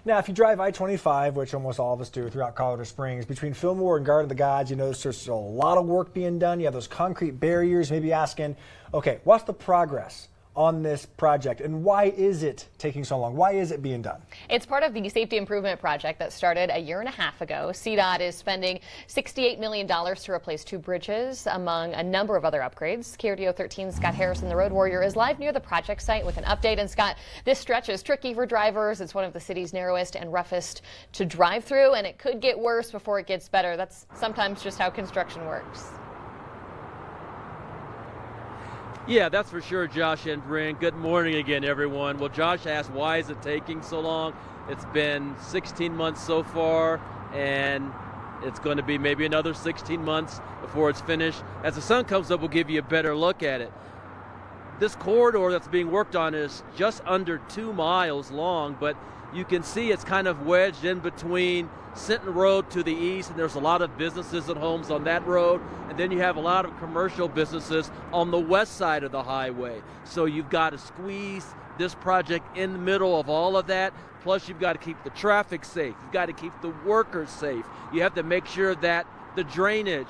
Now, if you drive I-25, which almost all of us do throughout Colorado Springs, between Fillmore and Garden of the Gods, you notice there's a lot of work being done. You have those concrete barriers, maybe asking, okay, what's the progress on this project and why is it taking so long? Why is it being done? It's part of the safety improvement project that started a year and a half ago. CDOT is spending $68 million to replace 2 bridges, among a number of other upgrades. KRDO 13 Scott Harrison, the road warrior, is live near the project site with an update. And Scott, this stretch is tricky for drivers. It's one of the city's narrowest and roughest to drive through, and it could get worse before it gets better. That's sometimes just how construction works. Yeah, that's for sure, Josh and Bryn. Good morning again, everyone. Well, Josh asked, why is it taking so long? It's been 16 months so far, and it's going to be maybe another 16 months before it's finished. As the sun comes up, we'll give you a better look at it. This corridor that's being worked on is just under 2 miles long, but you can see it's kind of wedged in between Sinton Road to the east, and there's a lot of businesses and homes on that road, and then you have a lot of commercial businesses on the west side of the highway. So you've got to squeeze this project in the middle of all of that, plus you've got to keep the traffic safe, you've got to keep the workers safe, you have to make sure that the drainage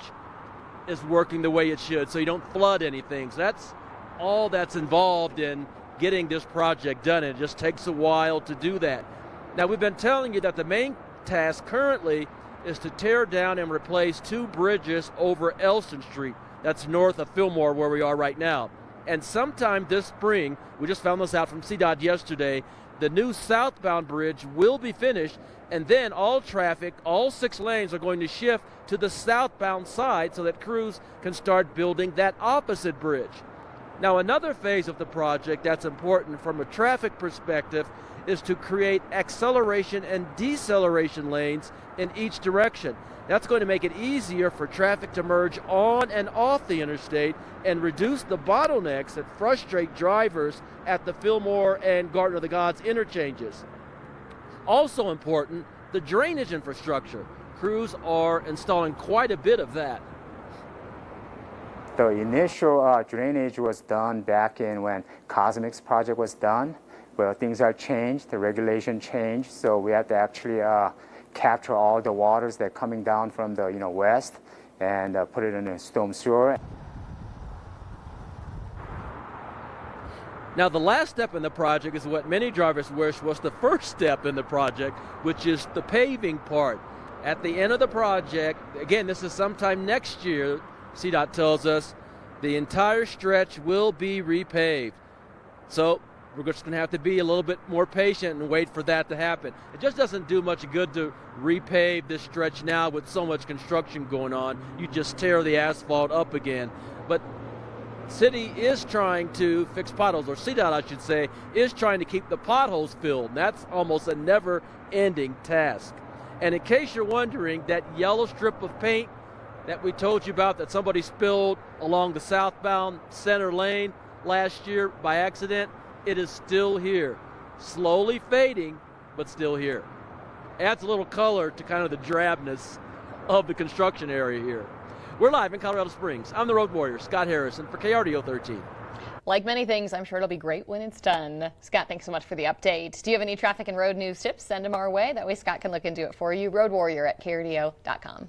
is working the way it should so you don't flood anything. So that's all that's involved in getting this project done. It just takes a while to do that. Now, we've been telling you that the main task currently is to tear down and replace 2 bridges over Elston Street. That's north of Fillmore, where we are right now. And sometime this spring, we just found this out from CDOT yesterday, the new southbound bridge will be finished, and then all traffic, all 6 lanes are going to shift to the southbound side so that crews can start building that opposite bridge. Now, another phase of the project that's important from a traffic perspective is to create acceleration and deceleration lanes in each direction. That's going to make it easier for traffic to merge on and off the interstate and reduce the bottlenecks that frustrate drivers at the Fillmore and Garden of the Gods interchanges. Also important, the drainage infrastructure. Crews are installing quite a bit of that. The initial drainage was done back in when Cosmic's project was done. Well, things are changed, the regulation changed, so we have to actually capture all the waters that are coming down from the west and put it in a storm sewer. Now, the last step in the project is what many drivers wish was the first step in the project, which is the paving part. At the end of the project, again, this is sometime next year, CDOT tells us, the entire stretch will be repaved. So we're just going to have to be a little bit more patient and wait for that to happen. It just doesn't do much good to repave this stretch now with so much construction going on. You just tear the asphalt up again. But city is trying to fix potholes, or CDOT, I should say, is trying to keep the potholes filled. And that's almost a never-ending task. And in case you're wondering, that yellow strip of paint that we told you about that somebody spilled along the southbound center lane last year by accident, it is still here. Slowly fading, but still here. Adds a little color to kind of the drabness of the construction area here. We're live in Colorado Springs. I'm the road warrior, Scott Harrison, for KRDO 13. Like many things, I'm sure it'll be great when it's done. Scott, thanks so much for the update. Do you have any traffic and road news tips? Send them our way. That way Scott can look into it for you. Road warrior at KRDO.com.